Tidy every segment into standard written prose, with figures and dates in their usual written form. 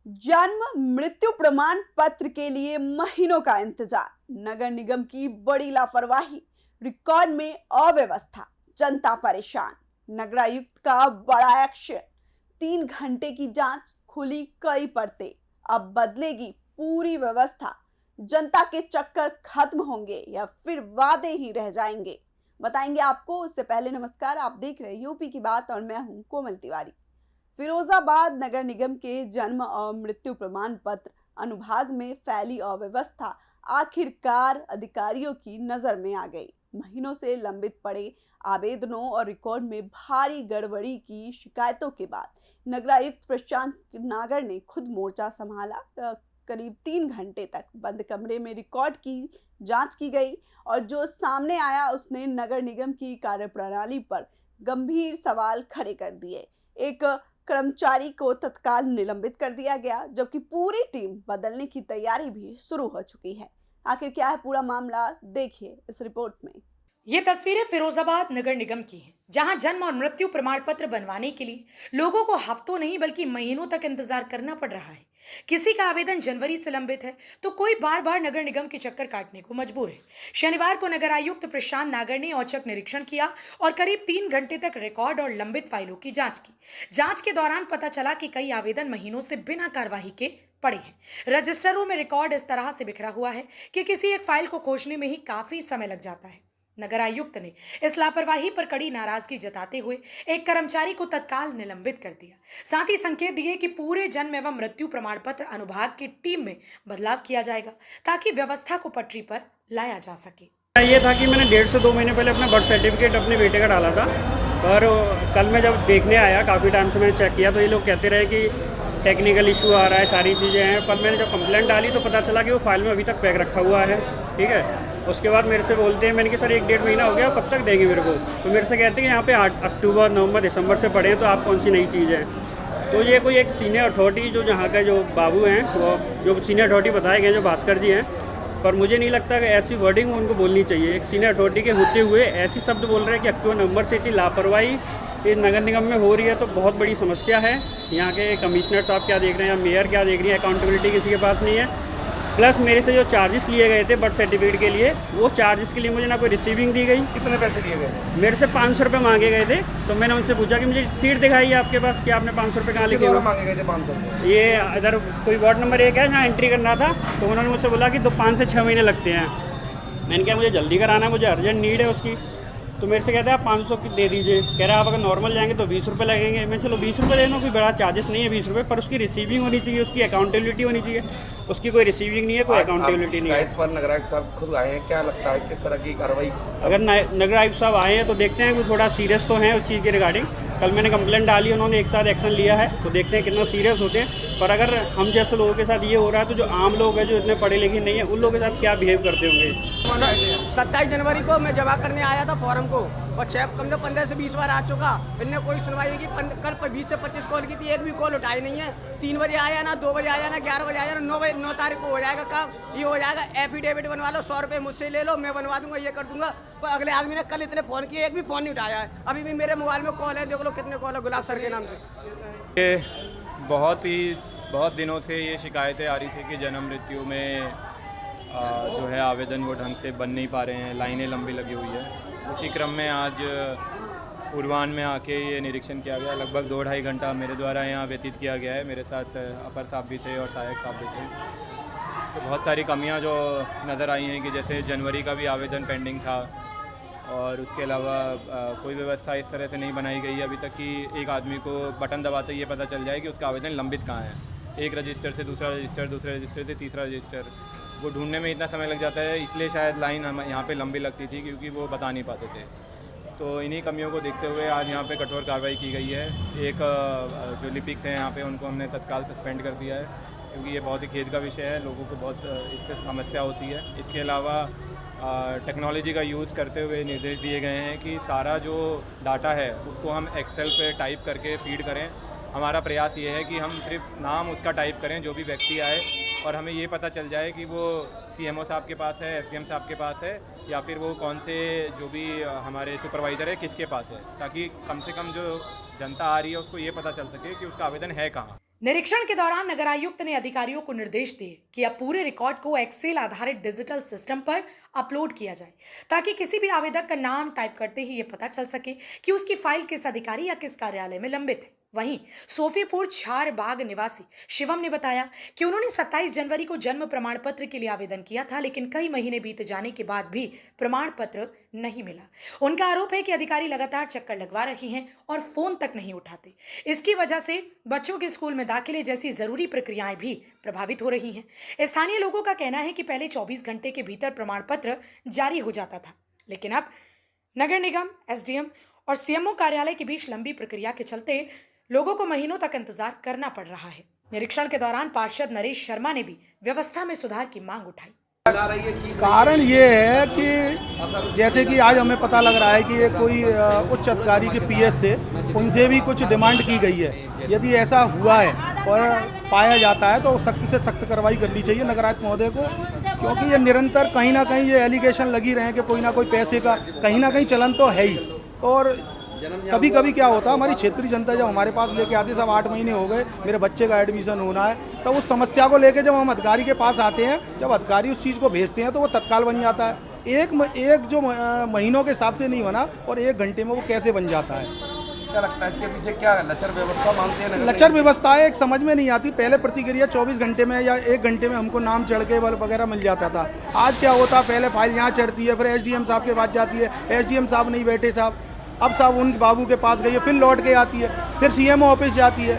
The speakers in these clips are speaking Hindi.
जन्म मृत्यु प्रमाण पत्र के लिए महीनों का इंतजार, नगर निगम की बड़ी लापरवाही, रिकॉर्ड में अव्यवस्था, जनता परेशान। नगरायुक्त का बड़ा एक्शन, 3 घंटे की जांच, खुली कई परतें। अब बदलेगी पूरी व्यवस्था। जनता के चक्कर खत्म होंगे या फिर वादे ही रह जाएंगे, बताएंगे आपको। उससे पहले नमस्कार, आप देख रहे हैं यूपी की बात और मैं हूं कोमल तिवारी। फिरोजाबाद नगर निगम के जन्म और मृत्यु प्रमाण पत्र अनुभाग में फैली अव्यवस्था आखिरकार अधिकारियों की नजर में आ गई। महीनों से लंबित पड़े आवेदनों और रिकॉर्ड में भारी गड़बड़ी की शिकायतों के बाद नगरायुक्त प्रशांत नागर ने खुद मोर्चा संभाला। करीब 3 घंटे तक बंद कमरे में रिकॉर्ड की जांच की गई और जो सामने आया उसने नगर निगम की कार्यप्रणाली पर गंभीर सवाल खड़े कर दिए। एक कर्मचारी को तत्काल निलंबित कर दिया गया, जबकि पूरी टीम बदलने की तैयारी भी शुरू हो चुकी है। आखिर क्या है पूरा मामला, देखिए इस रिपोर्ट में। ये तस्वीरें फिरोजाबाद नगर निगम की हैं, जहां जन्म और मृत्यु प्रमाण पत्र बनवाने के लिए लोगों को हफ्तों नहीं बल्कि महीनों तक इंतजार करना पड़ रहा है। किसी का आवेदन जनवरी से लंबित है तो कोई बार बार नगर निगम के चक्कर काटने को मजबूर है। शनिवार को नगर आयुक्त प्रशांत नागर ने औचक निरीक्षण किया और करीब 3 घंटे तक रिकॉर्ड और लंबित फाइलों की जांच की। जांच के दौरान पता चला कि कई आवेदन महीनों से बिना कार्यवाही के पड़े हैं। रजिस्टरों में रिकॉर्ड इस तरह से बिखरा हुआ है कि किसी एक फाइल को खोजने में ही काफी समय लग जाता है। नगर आयुक्त ने इस लापरवाही पर कड़ी नाराजगी जताते हुए एक कर्मचारी को तत्काल निलंबित कर दिया। साथ ही संकेत दिए कि पूरे जन्म एवं मृत्यु प्रमाण पत्र अनुभाग की टीम में बदलाव किया जाएगा ताकि व्यवस्था को पटरी पर लाया जा सके। ये था कि मैंने 1.5 से 2 महीने पहले अपना बर्थ सर्टिफिकेट अपने बेटे का डाला था, पर कल मैं जब देखने आया, काफ़ी टाइम से मैंने चेक किया तो ये लोग कहते रहे कि टेक्निकल इशू आ रहा है, सारी चीज़ें हैं। पर मैंने जब कंप्लेंट डाली तो पता चला कि वो फाइल में अभी तक पैक रखा हुआ है। ठीक है, उसके बाद मेरे से बोलते हैं, मैंने कि सर 1-1.5 महीना हो गया, कब तक देंगे मेरे को? तो मेरे से कहते हैं कि यहाँ पे 8 अक्टूबर, नवंबर, दिसंबर से पढ़े हैं, तो आप कौन सी नई चीज़ है? तो ये कोई एक सीनियर अथॉरिटी जो यहाँ का जो बाबू हैं, वो जो सीनियर अथॉरिटी बताए गए जो भास्कर जी हैं, पर मुझे नहीं लगता कि ऐसी वर्डिंग उनको बोलनी चाहिए। एक सीनियर अथॉरिटी के होते हुए ऐसी शब्द बोल रहे हैं कि अक्टूबर नवंबर से इतनी लापरवाही इस नगर निगम में हो रही है, तो बहुत बड़ी समस्या है। यहाँ के कमिश्नर साहब क्या देख रहे हैं या मेयर क्या देख रही है, अकाउंटेबिलिटी किसी के पास नहीं है। प्लस मेरे से जो चार्जेस लिए गए थे बर्थ सर्टिफिकेट के लिए, वो चार्जेस के लिए मुझे ना कोई रिसीविंग दी गई। कितने पैसे दिए गए? मेरे से 500 रुपये मांगे गए थे। तो मैंने उनसे पूछा कि मुझे सीट दिखाइए आपके पास कि आपने 500 रुपये कहाँ लिखे हुए मांगे गए थे? 500 रुपये। ये इधर कोई वार्ड नंबर 1 है जहाँ एंट्री करना था, तो उन्होंने मुझसे बोला कि 5 से 6 महीने लगते हैं। मैंने कहा मुझे जल्दी कराना है, मुझे अर्जेंट नीड है उसकी। तो मेरे से कहते हैं आप 500 की दे दीजिए। कह रहे हैं आप अगर नॉर्मल जाएंगे तो 20 रुपये लगेंगे। मैं चलो 20 रुपये ले लूँ, कोई बड़ा चार्जेस नहीं है 20 रुपये, पर उसकी रिसीविंग होनी चाहिए, उसकी अकाउंटेबिलिटी होनी चाहिए। उसकी कोई रिसीविंग नहीं है, कोई अकाउंटेबिलिटी नहीं है। पर नगर आयुक्त साहब खुद आए हैं, क्या लगता है किस तरह की कार्रवाई? अगर नगर आयुक्त साहब आए हैं तो देखते हैं कि थोड़ा सीरियस तो हैं उस चीज़ के रिगार्डिंग। कल मैंने कंप्लेंट डाली, उन्होंने एक साथ एक्शन लिया है, तो देखते हैं कितना सीरियस होते हैं। पर अगर हम जैसे लोगों के साथ ये हो रहा है तो जो आम लोग हैं जो इतने पढ़े लिखे नहीं है, उन लोगों के साथ क्या बिहेव करते होंगे? 27 जनवरी को मैं जमा करने आया था फॉर्म को, और कम से 15 से 20 बार आ चुका, इनने कोई सुनवाई नहीं की। कल 20 से 25 कॉल की थी, एक भी कॉल उठाई नहीं है। 3 बजे आया ना, 2 बजे आया ना, 11 बजे आया ना, 9 तारीख को हो जाएगा काम। ये हो जाएगा, एफिडेविट बनवा लो, 100 रुपये मुझसे ले लो, मैं बनवा दूंगा, ये कर दूंगा। पर अगले आदमी ने कल इतने फ़ोन किए, एक भी फ़ोन नहीं उठाया है। अभी भी मेरे मोबाइल में कॉल है, देख लो कितने कॉल है गुलाब सर के नाम से। ये बहुत दिनों से ये शिकायतें आ रही थी कि जन्म मृत्यु में जो है आवेदन वो ढंग से बन नहीं पा रहे हैं, लाइनें लंबी लगी हुई है। उसी क्रम में आज पूर्वान्ह में आके ये निरीक्षण किया गया। लगभग 2-2.5 घंटा मेरे द्वारा यहाँ व्यतीत किया गया है। मेरे साथ अपर साहब भी थे और सहायक साहब भी थे। तो बहुत सारी कमियाँ जो नज़र आई हैं कि जैसे जनवरी का भी आवेदन पेंडिंग था, और उसके अलावा कोई व्यवस्था इस तरह से नहीं बनाई गई अभी तक कि एक आदमी को बटन दबाते ये पता चल जाए कि उसका आवेदन लंबित कहाँ है। एक रजिस्टर से दूसरा रजिस्टर, दूसरे रजिस्टर से तीसरा रजिस्टर, वो ढूंढने में इतना समय लग जाता है। इसलिए शायद लाइन हम यहाँ पे लंबी लगती थी, क्योंकि वो बता नहीं पाते थे। तो इन्हीं कमियों को देखते हुए आज यहाँ पे कठोर कार्रवाई की गई है। एक जो लिपिक थे यहाँ पे, उनको हमने तत्काल सस्पेंड कर दिया है, क्योंकि ये बहुत ही खेद का विषय है, लोगों को बहुत इससे समस्या होती है। इसके अलावा टेक्नोलॉजी का यूज़ करते हुए निर्देश दिए गए हैं कि सारा जो डाटा है उसको हम एक्सेल पे टाइप करके फीड करें। हमारा प्रयास ये है कि हम सिर्फ नाम उसका टाइप करें जो भी व्यक्ति आए, और हमें ये पता चल जाए कि वो सीएमओ साहब के पास है, एसडीएम साहब के पास है, या फिर वो कौन से जो भी हमारे सुपरवाइज़र है किसके पास है, ताकि कम से कम जो जनता आ रही है उसको ये पता चल सके कि उसका आवेदन है कहाँ। निरीक्षण के दौरान नगर आयुक्त ने अधिकारियों को निर्देश दिए कि अब पूरे रिकॉर्ड को एक्सेल आधारित डिजिटल सिस्टम पर अपलोड किया जाए ताकि किसी भी आवेदक का नाम टाइप करते ही ये पता चल सके कि उसकी फाइल किस अधिकारी या किस कार्यालय में लंबित है। वहीं सोफीपुर झारबाग निवासी शिवम ने बताया कि उन्होंने 27 जनवरी को जन्म प्रमाण पत्र के लिए आवेदन किया था, लेकिन कई महीने बीत जाने के बाद भी प्रमाण पत्र नहीं मिला। उनका आरोप है कि अधिकारी लगातार चक्कर लगवा रही हैं और फोन तक नहीं उठाते। इसकी वजह से बच्चों के स्कूल में दाखिले जैसी जरूरी प्रक्रियाएं भी प्रभावित हो रही हैं। स्थानीय लोगों का कहना है कि पहले 24 घंटे के भीतर प्रमाण पत्र जारी हो जाता था, लेकिन अब नगर निगम, एसडीएम और सीएमओ कार्यालय के बीच लंबी प्रक्रिया के चलते लोगों को महीनों तक इंतजार करना पड़ रहा है। निरीक्षण के दौरान पार्षद नरेश शर्मा ने भी व्यवस्था में सुधार की मांग उठाई। कारण ये है कि जैसे कि आज हमें पता लग रहा है कि ये कोई उच्च अधिकारी के पीएस से उनसे भी कुछ डिमांड की गई है। यदि ऐसा हुआ है और पाया जाता है तो सख्त से सख्त कार्रवाई करनी चाहिए नगर आयुक्त महोदय को, क्योंकि ये निरंतर कहीं ना कहीं ये एलिगेशन लगी रहे कि कोई ना कोई पैसे का कहीं ना कहीं चलन तो है ही। और कभी कभी क्या होता है, हमारी क्षेत्रीय जनता जब हमारे पास लेके आती है, सब 8 महीने हो गए मेरे बच्चे का एडमिशन होना है, तो उस समस्या को लेके जब हम अधिकारी के पास आते हैं, जब अधिकारी उस चीज़ को भेजते हैं तो वो तत्काल बन जाता है। एक जो महीनों के हिसाब से नहीं बना और 1 घंटे में वो कैसे बन जाता है। क्या लगता है इसके पीछे क्या लचर व्यवस्था मानते हैं? लचर व्यवस्था है, एक समझ में नहीं आती। पहले प्रतिक्रिया 24 घंटे में या 1 घंटे में हमको नाम चढ़ के वगैरह मिल जाता था। आज क्या होता, पहले फाइल यहाँ चढ़ती है, फिर एसडीएम साहब के पास जाती है, एसडीएम साहब नहीं बैठे साहब, अब साहब उनके बाबू के पास गई है, फिर लौट के आती है, फिर सीएमओ ऑफिस जाती है।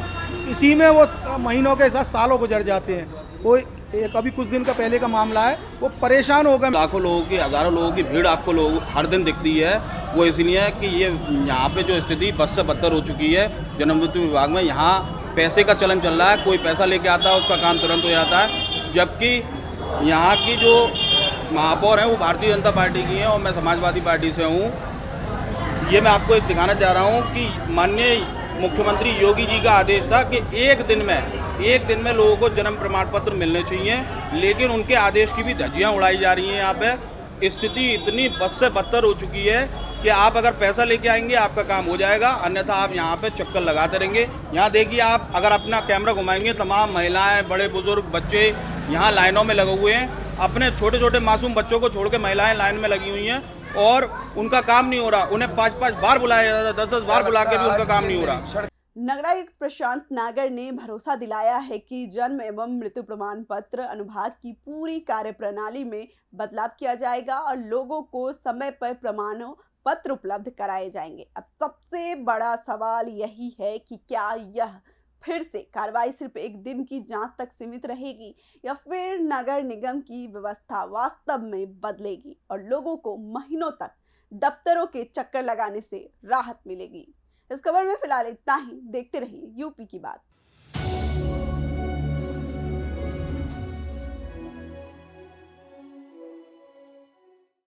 इसी में वो महीनों के साथ सालों गुजर जाते हैं। कोई एक अभी कुछ दिन का पहले का मामला है, वो परेशान हो गए। लाखों लोगों की, हज़ारों लोगों की भीड़ आपको लोग हर दिन दिखती है। वो इसलिए है कि ये यहाँ पे जो स्थिति बद से बदतर हो चुकी है जन्म मृत्यु विभाग में। यहाँ पैसे का चलन चल रहा है, कोई पैसा लेके आता है उसका काम तुरंत हो जाता है, जबकि यहाँ की जो महापौर हैं वो भारतीय जनता पार्टी की हैं और मैं समाजवादी पार्टी से हूँ। ये मैं आपको एक दिखाना चाह रहा हूँ कि माननीय मुख्यमंत्री योगी जी का आदेश था कि एक दिन में लोगों को जन्म प्रमाण पत्र मिलने चाहिए, लेकिन उनके आदेश की भी धज्जियाँ उड़ाई जा रही हैं। यहाँ पे स्थिति इतनी बद से बदतर हो चुकी है कि आप अगर पैसा लेके आएंगे आपका काम हो जाएगा, अन्यथा आप यहाँ पे चक्कर लगाते रहेंगे। यहाँ देखिए, आप अगर अपना कैमरा घुमाएंगे, तमाम महिलाएं, बड़े बुजुर्ग, बच्चे यहाँ लाइनों में लगे हुए हैं। अपने छोटे छोटे मासूम बच्चों को छोड़ के महिलाएं लाइन में लगी हुई हैं और उनका काम नहीं हो रहा। उन्हें 5-5 बार बुलाया जाता, 10-10 बार बुला के भी उनका काम नहीं हो रहा। नगरायुक्त प्रशांत नागर ने भरोसा दिलाया है कि जन्म एवं मृत्यु प्रमाण पत्र अनुभाग की पूरी कार्यप्रणाली में बदलाव किया जाएगा और लोगों को समय पर प्रमाण पत्र उपलब्ध कराए जाएंगे। अब सबसे बड़ा सवाल यही है कि क्या यह फिर से कार्रवाई सिर्फ 1 दिन की जांच तक सीमित रहेगी या फिर नगर निगम की व्यवस्था वास्तव में बदलेगी और लोगों को महीनों तक दफ्तरों के चक्कर लगाने से राहत मिलेगी। इस खबर में फिलहाल इतना ही। देखते रहिए यूपी की बात।